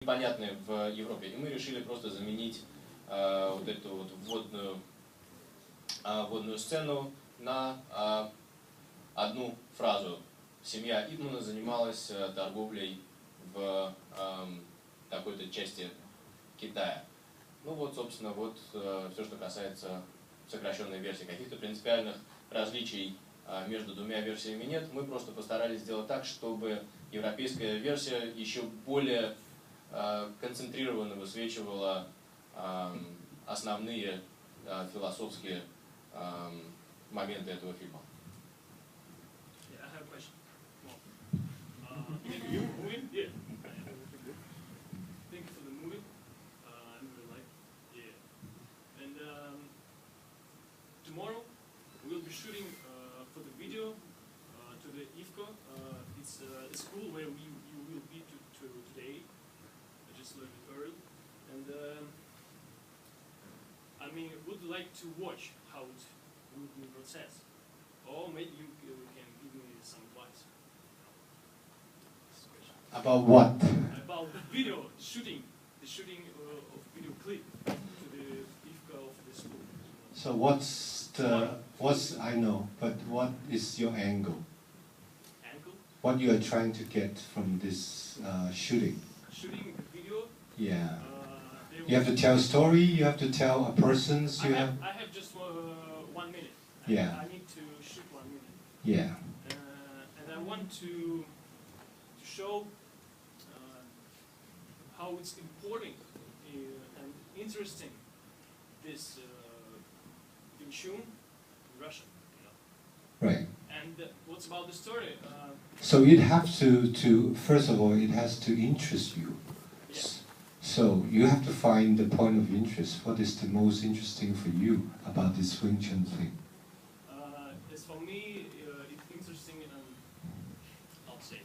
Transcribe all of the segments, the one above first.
непонятны в Европе. И мы решили просто заменить вот эту вот вводную сцену на одну фразу. Семья Ипмана занималась торговлей в такой-то части Китая. Ну вот, собственно, вот все, что касается сокращенной версии. Каких-то принципиальных различий между двумя версиями нет. Мы просто постарались сделать так, чтобы европейская версия еще более концентрированно высвечивала основные философские моменты этого фильма. Tomorrow we'll be shooting for the video to the IFCO. It's a school where you will be today, just a little bit early. And I mean, would like to watch how it will be processed, or maybe you can give me some advice. About what? About video shooting, the shooting of video clip to the IFCO of the school. So what's I know, but what is your angle? Angle? What you are trying to get from this shooting? Shooting video. Yeah. You have to tell a story. You have to tell a person's. I have just 1 minute. Yeah. I need to shoot 1 minute. Yeah. And I want to show how it's important and interesting this in tune in Russian. You know. Right. And what's about the story? So it has to first of all, it has to interest you. Yeah. So you have to find the point of interest. What is the most interesting for you about this Wing Chun thing? As for me, it's interesting and I'll say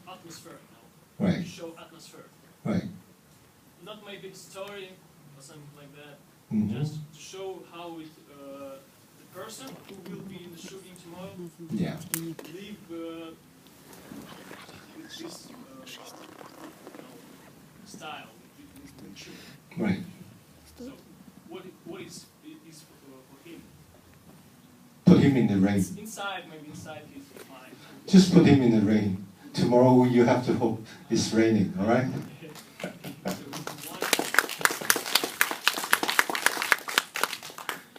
atmosphere. You know? Right. To show atmosphere. Right. Not maybe story or something like that. Mm-hmm. Just to show how it, the person who will be in the shooting tomorrow Yeah. live with this style, with tune. Right. So what is for him? Put him in the rain. Inside, maybe inside his mind. Just put him in the rain. Tomorrow you have to hope it's raining, all right?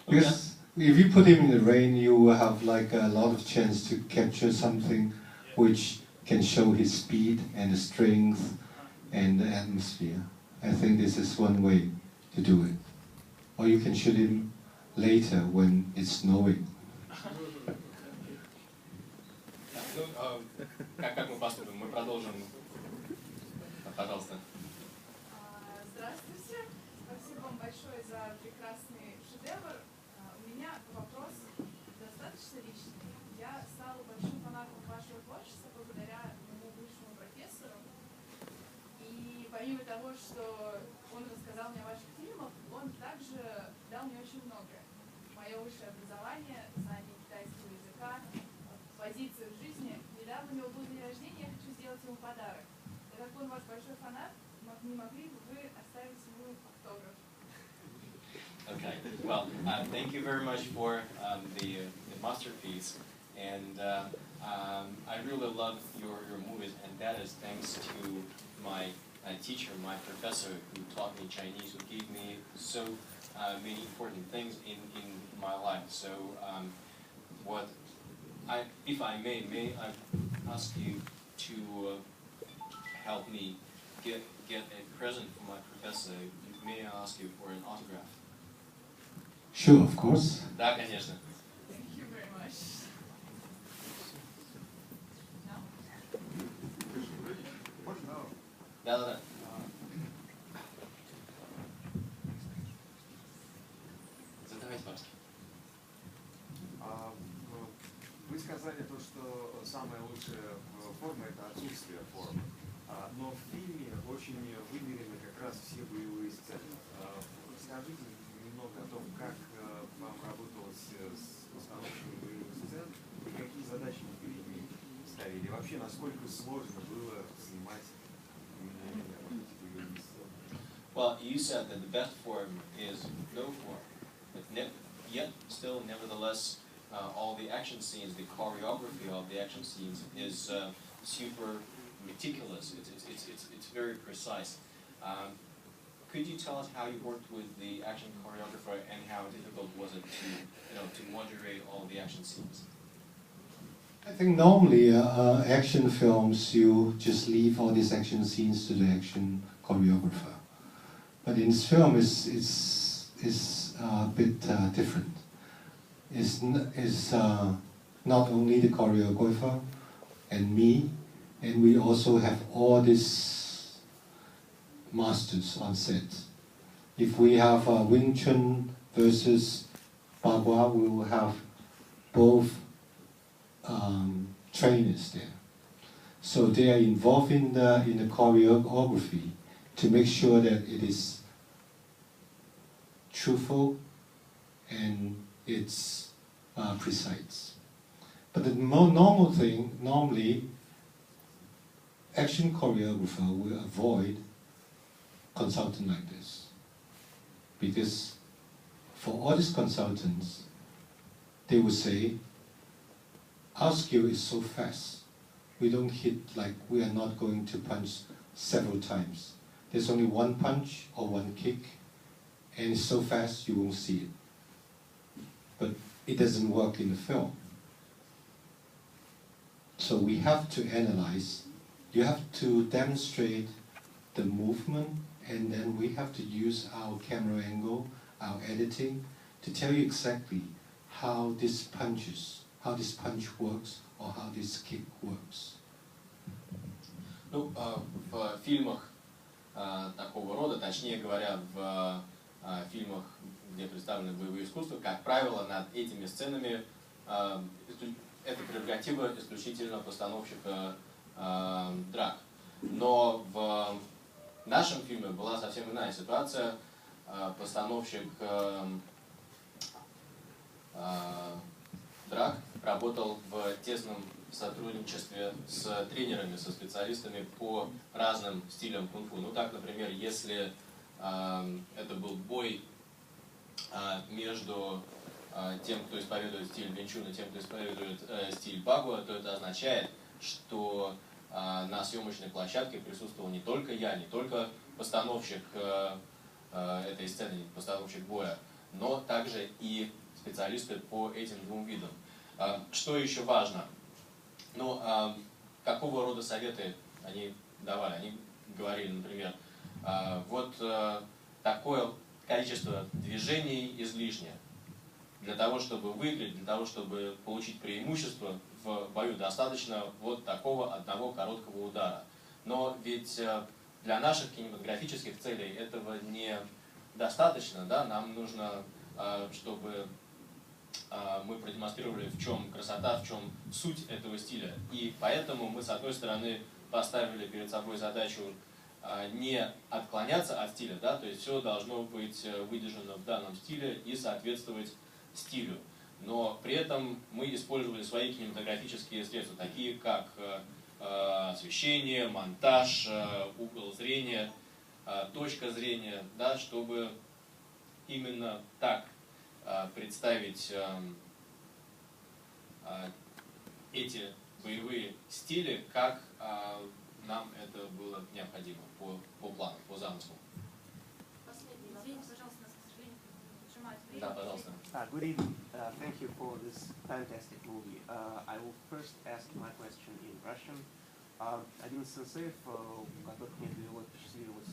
Because if you put him in the rain, you will have like a lot of chance to capture something which can show his speed and the strength and the atmosphere. I think this is one way to do it. Or you can shoot him later when it's snowing. Как мы поступим? Мы продолжим. Пожалуйста. Здравствуйте. Спасибо вам большое за прекрасный шедевр. У меня вопрос достаточно личный. Я стала большим фанатом вашего творчества благодаря моему бывшему профессору. И помимо того, что он рассказал мне о ваших фильмах, он также дал мне очень многое. Мое высшее образование, знание китайского языка, позицию в жизни. Недавно у него был день рождения, я хочу сделать ему подарок. Так как он ваш большой фанат, не могли бы вы оставить ему автограф? Okay. Well, thank you very much for the masterpiece, and I really love your movies, and that is thanks to my teacher, my professor, who taught me Chinese, who gave me so many important things in my life. So, if I may I ask you to help me get a present from my professor? May I ask you for an autograph? Sure, of course. Да, конечно. Thank you very much. No? Да. Задавайте, пожалуйста. Вы сказали то, что самая лучшая форма — это отсутствие формы. Но в фильме очень выделены как раз все боевые сцены. Расскажите немного о том, как вам работалось с постановкой боевых сцен и какие задачи вы перед ними представили? И вообще, насколько сложно было снимать именно вот эти боевые сцены? Well, you said that the best form is no form, but yet still, nevertheless, all the action scenes, the choreography of the action scenes is super meticulous. It's very precise. Could you tell us how you worked with the action choreographer and how difficult was it to moderate all the action scenes? I think normally action films, you just leave all these action scenes to the action choreographer. But in this film, it's a bit different. It's not only the choreographer and me, and we also have all these masters on set. If we have Wing Chun versus Bagua, we will have both trainers there. So they are involved in the choreography to make sure that it is truthful and it's precise. But the more normal thing, normally, action choreographer will avoid consultant like this. Because for all these consultants, they will say, our skill is so fast. We don't hit, like, we are not going to punch several times. There's only one punch or one kick, and it's so fast you won't see it. But it doesn't work in the film. So we have to analyze, you have to demonstrate the movement, and then we have to use our camera angle, our editing, to tell you exactly how this punch works, or how this kick works. Ну, в фильмах такого рода, точнее говоря, в фильмах, где представлены боевые искусства, как правило, над этими сценами это прерогатива исключительно постановщика драк. Но в нашем фильме была совсем иная ситуация. Постановщик драк работал в тесном сотрудничестве с тренерами, со специалистами по разным стилям кунг-фу. Ну так, например, если это был бой между тем, кто исповедует стиль Винчун, и тем, кто исповедует стиль Багуа, то это означает, что на съемочной площадке присутствовал не только я, не только постановщик этой сцены, постановщик боя, но также и специалисты по этим двум видам. Что еще важно? Ну, какого рода советы они давали? Они говорили, например, вот такое количество движений излишнее. Для того, чтобы выиграть, для того, чтобы получить преимущество в бою, достаточно вот такого одного короткого удара. Но ведь для наших кинематографических целей этого не достаточно, да? Нам нужно, чтобы мы продемонстрировали, в чем красота, в чем суть этого стиля. И поэтому мы, с одной стороны, поставили перед собой задачу не отклоняться от стиля, да, то есть все должно быть выдержано в данном стиле и соответствовать стилю. Но при этом мы использовали свои кинематографические средства, такие как освещение, монтаж, угол зрения, точка зрения, да, чтобы именно так представить эти боевые стили, как нам это было необходимо по плану, по замыслу. Да, пожалуйста. Good evening. Thank you for this fantastic movie. I will first ask my question in Russian. Один из сенсеев, у которых мне довелось посчастливилось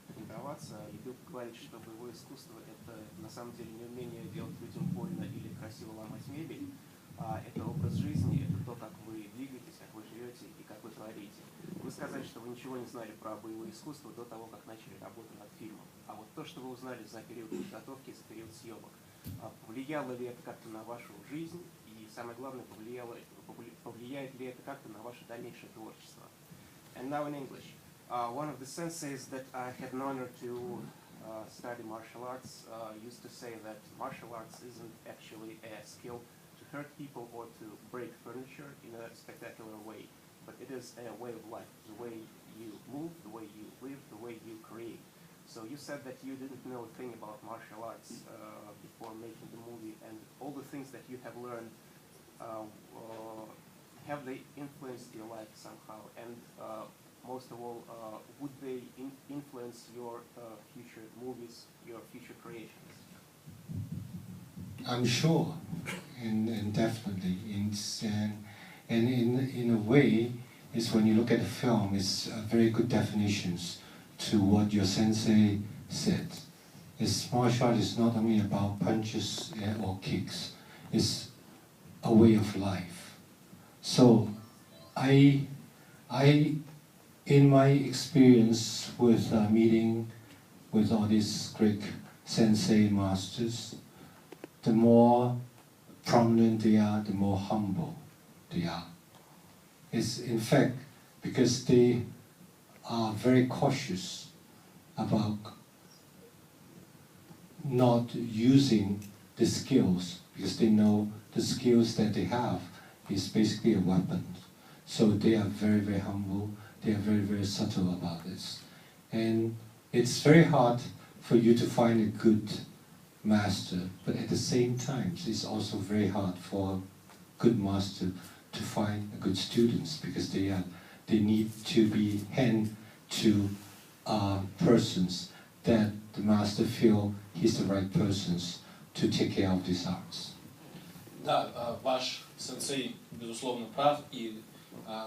тренироваться, любил говорить, что боевое искусство — это на самом деле не умение делать людям больно или красиво ломать мебель, это образ жизни, это то, как вы двигаетесь, как вы живете и как вы творите. Вы сказали, что вы ничего не знали про боевое искусство до того, как начали работу над фильмом. А вот то, что вы узнали за период подготовки, за период съемок, повлияло ли это как-то на вашу жизнь? И самое главное, повлияет ли это как-то на ваше дальнейшее творчество? And now in English. One of the senseis that I had an honor to study martial arts used to say that martial arts isn't actually a skill to hurt people or to break furniture in a spectacular way, but it is a way of life, the way you move, the way you live, the way you create. So you said that you didn't know a thing about martial arts before making the movie, and all the things that you have learned, have they influenced your life somehow? And most of all, would they influence your future movies, your future creations? I'm sure, and definitely, and in a way, it's when you look at the film, it's very good definitions to what your sensei said. It's martial art is not only about punches or kicks; it's a way of life. So, in my experience with meeting with all these Greek sensei masters, the more prominent they are, the more humble they are. It's in fact because they are very cautious about not using the skills, because they know the skills that they have is basically a weapon. So they are very, very humble, they are very, very subtle about this. And it's very hard for you to find a good master, but at the same time, it's also very hard for a good master to find good students, because they need to be hand to persons that the master feel he's the right persons to take care of these arts. Да, ваш сенсей, безусловно, прав, и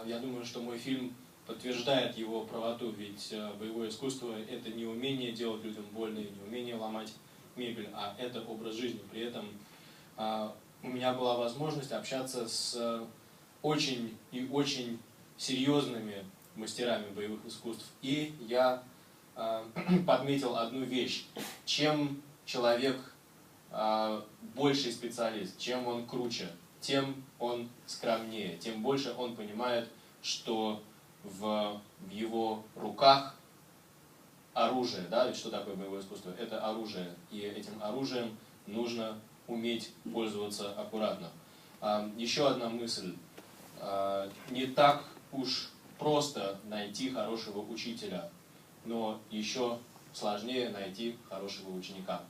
я думаю, что мой фильм подтверждает его правоту, ведь боевое искусство — это не умение делать людям больно, не умение ломать мебель, а это образ жизни. При этом у меня была возможность общаться с очень и очень серьезными мастерами боевых искусств, и я подметил одну вещь: чем человек больший специалист, чем он круче, тем он скромнее, тем больше он понимает, что в его руках оружие, да, ведь что такое боевое искусство? Это оружие, и этим оружием нужно уметь пользоваться аккуратно. Еще одна мысль: не так уж просто найти хорошего учителя, но еще сложнее найти хорошего ученика.